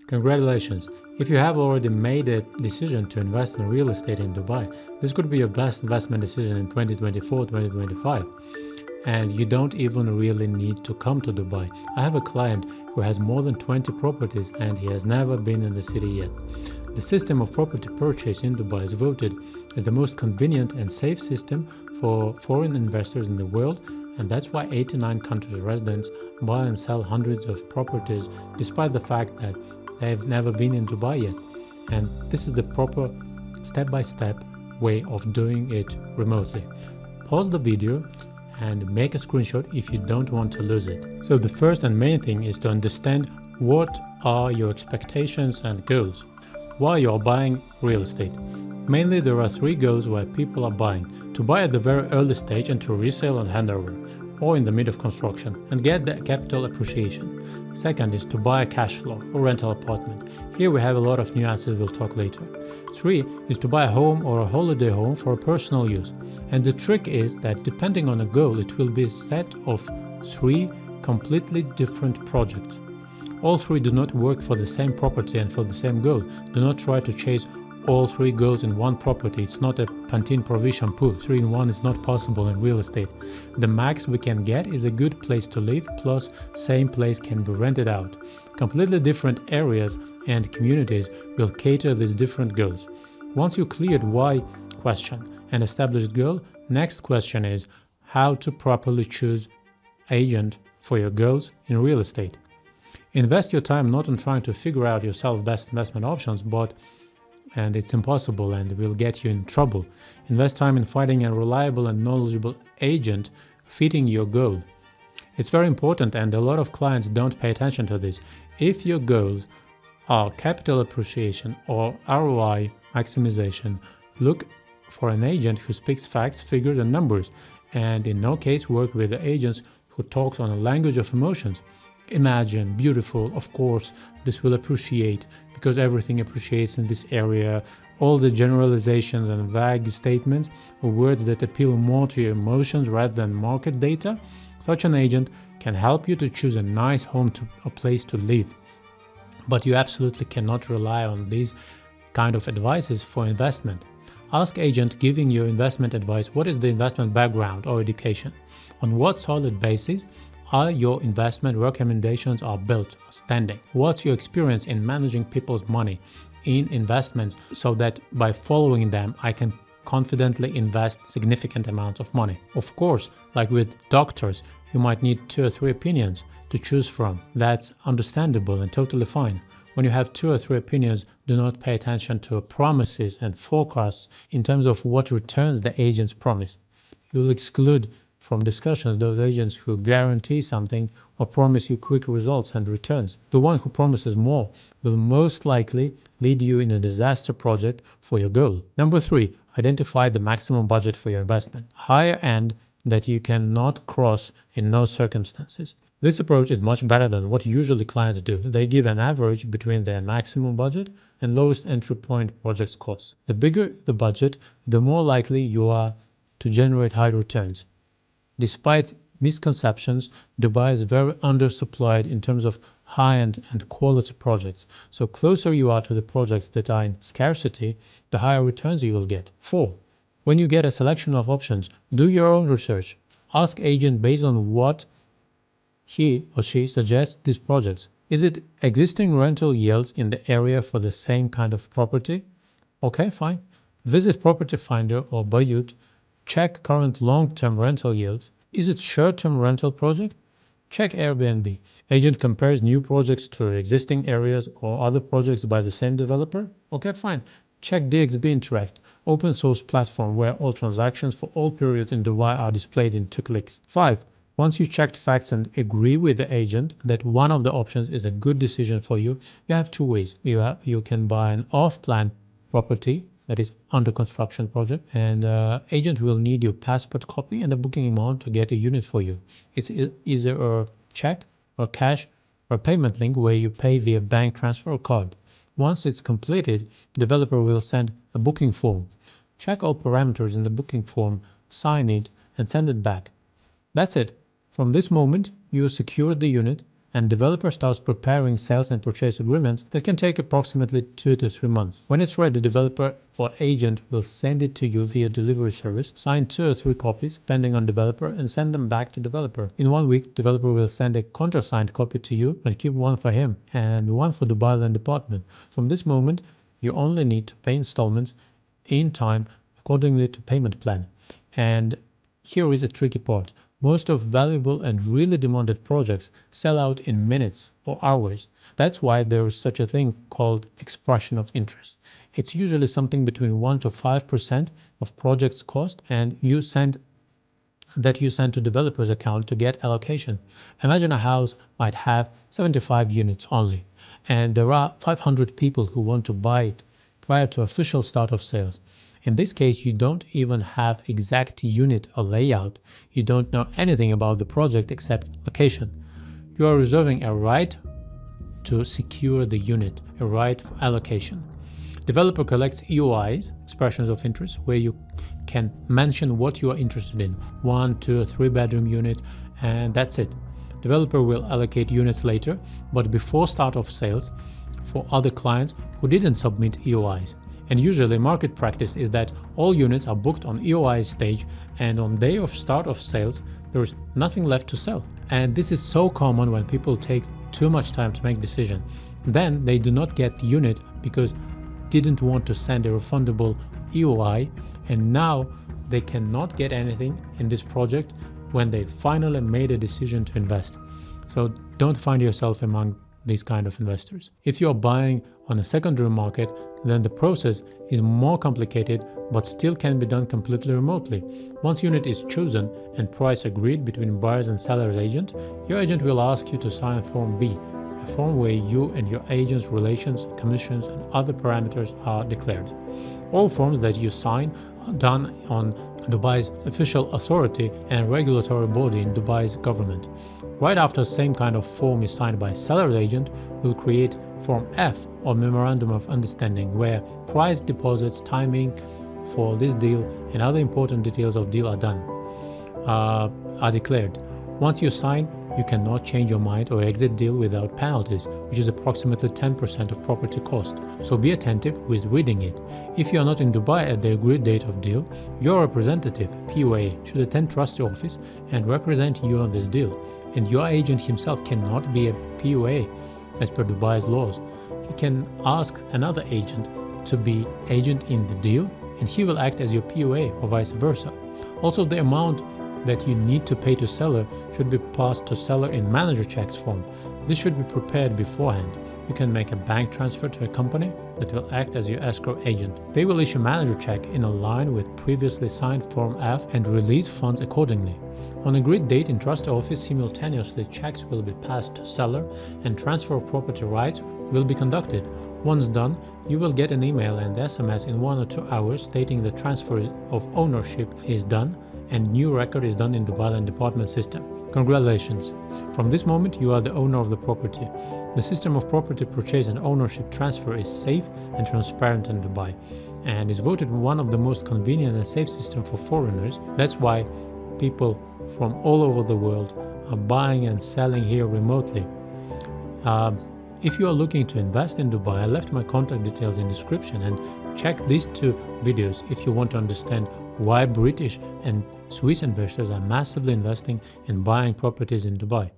Congratulations! If you have already made a decision to invest in real estate in Dubai, this could be your best investment decision in 2024-2025. And you don't even really need to come to Dubai. I have a client who has more than 20 properties and he has never been in the city yet. The system of property purchase in Dubai is voted as the most convenient and safe system for foreign investors in the world, and that's why 89 countries' residents buy and sell hundreds of properties despite the fact that they've never been in Dubai yet. And this is the proper step-by-step way of doing it remotely. Pause the video and make a screenshot if you don't want to lose it. So the first and main thing is to understand what are your expectations and goals while you're buying real estate. Mainly there are three goals why people are buying: to buy at the very early stage and to resell and handover, or in the mid of construction and get the capital appreciation. Second is to buy a cash flow or rental apartment. Here we have a lot of nuances we'll talk later. 3 is to buy a home or a holiday home for personal use. And the trick is that depending on a goal, it will be a set of 3 completely different projects. All 3 do not work for the same property and for the same goal. Do not try to chase all 3 goals in one property. It's not a Pantene Pro-V shampoo. 3 in 1 is not possible in real estate. The max we can get is a good place to live, plus same place can be rented out. Completely different areas and communities will cater these different goals. Once you cleared why question and established goal, next question is how to properly choose agent for your goals in real estate. Invest your time not on trying to figure out yourself best investment options, and it's impossible and will get you in trouble. Invest time in finding a reliable and knowledgeable agent fitting your goal. It's very important, and a lot of clients don't pay attention to this. If your goals are capital appreciation or ROI maximization, look for an agent who speaks facts, figures, and numbers, and in no case work with agents who talk on a language of emotions. Imagine, beautiful, of course, this will appreciate, because everything appreciates in this area. All the generalizations and vague statements or words that appeal more to your emotions rather than market data. Such an agent can help you to choose a nice home a place to live. But you absolutely cannot rely on these kind of advices for investment. Ask agent giving you investment advice what is the investment background or education. On what solid basis are your investment recommendations are built or standing? What's your experience in managing people's money in investments so that by following them I can confidently invest significant amounts of money? Of course, like with doctors, you might need 2 or 3 opinions to choose from. That's understandable and totally fine. When you have 2 or 3 opinions, do not pay attention to promises and forecasts in terms of what returns the agents promise. You will exclude from discussions those agents who guarantee something or promise you quick results and returns. The one who promises more will most likely lead you in a disaster project for your goal. Number 3, identify the maximum budget for your investment, higher end that you cannot cross in no circumstances. This approach is much better than what usually clients do. They give an average between their maximum budget and lowest entry point project's cost. The bigger the budget, the more likely you are to generate high returns. Despite misconceptions, Dubai is very undersupplied in terms of high-end and quality projects. So closer you are to the projects that are in scarcity, the higher returns you will get. 4. When you get a selection of options, do your own research. Ask agent based on what he or she suggests these projects. Is it existing rental yields in the area for the same kind of property? Okay, fine. Visit Property Finder or Bayut. Check current long-term rental yields. Is it short-term rental project? Check Airbnb. Agent compares new projects to existing areas or other projects by the same developer? Okay, fine. Check DXB Interact, open source platform where all transactions for all periods in Dubai are displayed in 2 clicks. 5. Once you checked facts and agree with the agent that one of the options is a good decision for you, you have 2 ways. You can buy an off-plan property that is under construction project, and agent will need your passport copy and a booking amount to get a unit for you. It's either a check or cash or payment link where you pay via bank transfer or card. Once it's completed, developer will send a booking form. Check all parameters in the booking form, sign it, and send it back. That's it. From this moment, you secure the unit and developer starts preparing sales and purchase agreements that can take approximately 2 to 3 months. When it's ready, developer or agent will send it to you via delivery service, sign 2 or 3 copies depending on developer, and send them back to developer. In 1 week, developer will send a countersigned copy to you and keep one for him and one for Dubai Land Department. From this moment, you only need to pay installments in time accordingly to payment plan. And here is a tricky part. Most of valuable and really demanded projects sell out in minutes or hours. That's why there is such a thing called expression of interest. It's usually something between 1 to 5% of project's cost, and you send to developer's account to get allocation. Imagine a house might have 75 units only, and there are 500 people who want to buy it prior to official start of sales. In this case, you don't even have exact unit or layout. You don't know anything about the project except location. You are reserving a right to secure the unit, a right for allocation. Developer collects EOIs, expressions of interest, where you can mention what you are interested in, 1, 2, 3 bedroom unit, and that's it. Developer will allocate units later, but before start of sales for other clients who didn't submit EOIs. And usually market practice is that all units are booked on EOI stage, and on day of start of sales there is nothing left to sell. And this is so common when people take too much time to make decision. Then they do not get the unit because didn't want to send a refundable EOI, and now they cannot get anything in this project when they finally made a decision to invest. So don't find yourself among these kind of investors. If you are buying on a secondary market, then the process is more complicated but still can be done completely remotely. Once unit is chosen and price agreed between buyers and seller's agent, your agent will ask you to sign Form B, a form where you and your agent's relations, commissions and other parameters are declared. All forms that you sign are done on Dubai's official authority and regulatory body in Dubai's government. Right after the same kind of form is signed by seller's agent, we'll create Form F or Memorandum of Understanding, where price, deposits, timing for this deal and other important details of deal are declared. Once you sign, you cannot change your mind or exit deal without penalties, which is approximately 10% of property cost. So be attentive with reading it. If you are not in Dubai at the agreed date of deal, your representative, POA, should attend trustee office and represent you on this deal. And your agent himself cannot be a POA as per Dubai's laws. He can ask another agent to be agent in the deal, and he will act as your POA or vice versa. Also, the amount that you need to pay to seller should be passed to seller in manager checks form. This should be prepared beforehand. You can make a bank transfer to a company that will act as your escrow agent. They will issue manager check in line with previously signed Form F and release funds accordingly. On agreed date in trust office, simultaneously checks will be passed to seller and transfer of property rights will be conducted. Once done, you will get an email and SMS in 1 or 2 hours stating the transfer of ownership is done and new record is done in Dubai Land Department system. Congratulations! From this moment, you are the owner of the property. The system of property purchase and ownership transfer is safe and transparent in Dubai and is voted one of the most convenient and safe systems for foreigners. That's why people from all over the world are buying and selling here remotely. If you are looking to invest in Dubai, I left my contact details in the description, and check these 2 videos if you want to understand why British and Swiss investors are massively investing in buying properties in Dubai.